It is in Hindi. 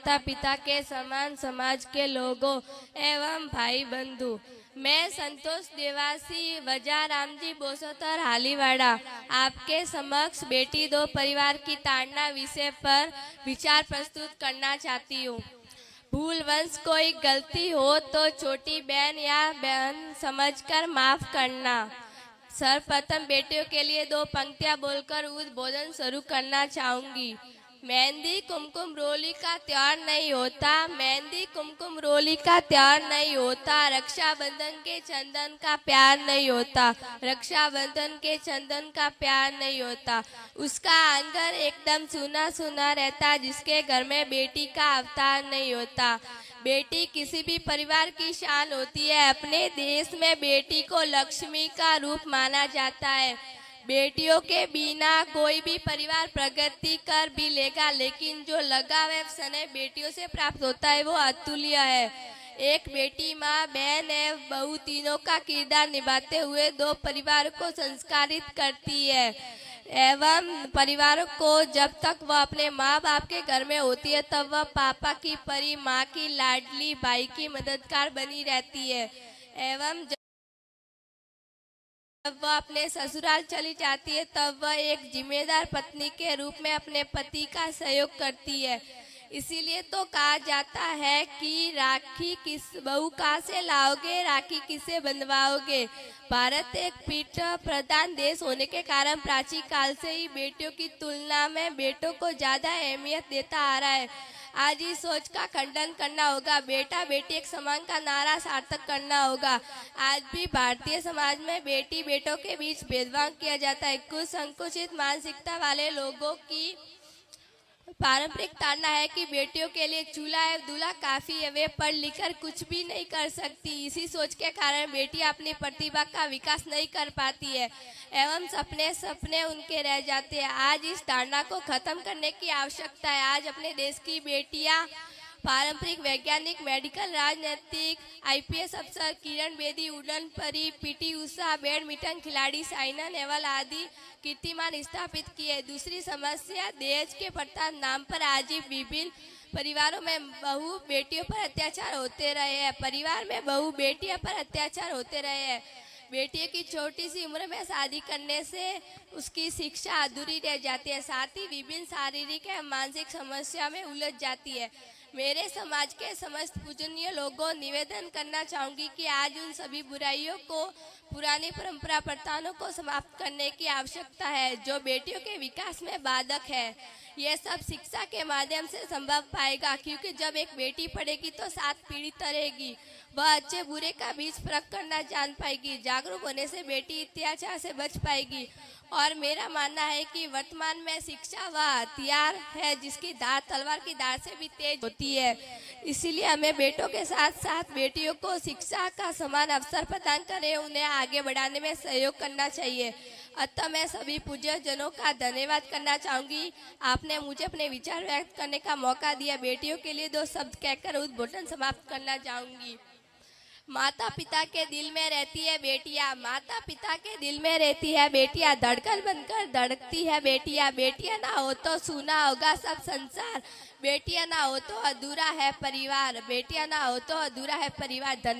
माता पिता के समान समाज के लोगों एवं भाई बंधु, मैं संतोष देवासी वजाराम जी बोसोतर हालीवाड़ा आपके समक्ष बेटी दो परिवार की ताड़ना विषय पर विचार प्रस्तुत करना चाहती हूँ। भूल वंश कोई गलती हो तो छोटी बहन या बहन समझकर माफ करना। सर्वप्रथम बेटियों के लिए दो पंक्तियां बोलकर उद्बोधन शुरू करना चाहूंगी। मेहंदी कुमकुम रोली का त्योहार नहीं होता, मेहंदी कुमकुम रोली का त्योहार नहीं होता, रक्षाबंधन के चंदन का प्यार नहीं होता, रक्षाबंधन के चंदन का प्यार नहीं होता। उसका आंगन एकदम सूना सूना रहता जिसके घर में बेटी का अवतार नहीं होता। बेटी किसी भी परिवार की शान होती है। अपने देश में बेटी को लक्ष्मी का रूप माना जाता है। बेटियों के बिना कोई भी परिवार प्रगति कर भी लेगा, लेकिन जो लगाव है स्नेह बेटियों से प्राप्त होता है वो अतुल्य है। एक बेटी माँ, बहन एवं बहू तीनों का किरदार निभाते हुए दो परिवार को संस्कारित करती है एवं परिवार को जब तक वह अपने माँ बाप के घर में होती है तब वह पापा की परी, माँ की लाडली, भाई की मददगार बनी रहती है एवं जब वह अपने ससुराल चली जाती है तब वह एक जिम्मेदार पत्नी के रूप में अपने पति का सहयोग करती है। इसीलिए तो कहा जाता है कि राखी किस बहू कहाँ से लाओगे, राखी किसे बंधवाओगे। भारत एक पीठ प्रधान देश होने के कारण प्राचीन काल से ही बेटियों की तुलना में बेटों को ज्यादा अहमियत देता आ रहा है। आज इस सोच का खंडन करना होगा। बेटा बेटी एक समान का नारा सार्थक करना होगा। आज भी भारतीय समाज में बेटी बेटों के बीच भेदभाव किया जाता है। कुछ संकुचित मानसिकता वाले लोगों की पारंपरिक धारणा है कि बेटियों के लिए चूल्हा एवं दूल्हा काफी है, वे पढ़ लिख कर कुछ भी नहीं कर सकती। इसी सोच के कारण बेटियां अपनी प्रतिभा का विकास नहीं कर पाती है एवं सपने सपने उनके रह जाते हैं। आज इस धारणा को खत्म करने की आवश्यकता है। आज अपने देश की बेटियां पारंपरिक, वैज्ञानिक, मेडिकल, राजनीतिक, आईपीएस अफसर, किरण बेदी, उड़न परी, पीटी उषा, बैडमिंटन खिलाड़ी साइना नेहवाल आदि कीर्तिमान स्थापित किए। दूसरी समस्या दहेज के प्रथा नाम पर आज ही विभिन्न परिवारों में बहू बेटियों पर अत्याचार होते रहे हैं। परिवार में बहू बेटियों पर अत्याचार होते रहे हैं। बेटियों की छोटी सी उम्र में शादी करने से उसकी शिक्षा अधूरी रह जाती है, साथ ही विभिन्न शारीरिक एवं मानसिक समस्या में उलझ जाती है। मेरे समाज के समस्त पूजनीय लोगों निवेदन करना चाहूंगी कि आज उन सभी बुराइयों को, पुरानी परंपरा प्रथाओं को समाप्त करने की आवश्यकता है जो बेटियों के विकास में बाधक है। यह सब शिक्षा के माध्यम से संभव पाएगा, क्योंकि जब एक बेटी पढ़ेगी तो 7 पीढ़ी तरेगी। वह अच्छे बुरे का बीच फर्क करना जान पाएगी। जागरूक होने से बेटी अत्याचार से बच पाएगी। और मेरा मानना है कि वर्तमान में शिक्षा वह हथियार है जिसकी धार तलवार की धार से भी तेज होती है। इसीलिए हमें बेटों के साथ साथ बेटियों को शिक्षा का समान अवसर प्रदान करें, उन्हें आगे बढ़ाने में सहयोग करना चाहिए। अतः मैं सभी पूज्य जनों का धन्यवाद करना चाहूंगी। आपने मुझे अपने विचार व्यक्त करने का मौका दिया। बेटियों के लिए 2 शब्द कहकर उद्बोधन समाप्त करना चाहूंगी। माता पिता के दिल में रहती है बेटियां, माता पिता के दिल में रहती है बेटियां, धड़कन बनकर धड़कती है बेटियां। बेटियां ना हो तो सूना होगा सब संसार, बेटियां ना हो तो अधूरा है परिवार, बेटियां ना हो तो अधूरा है परिवार। धन्यवाद।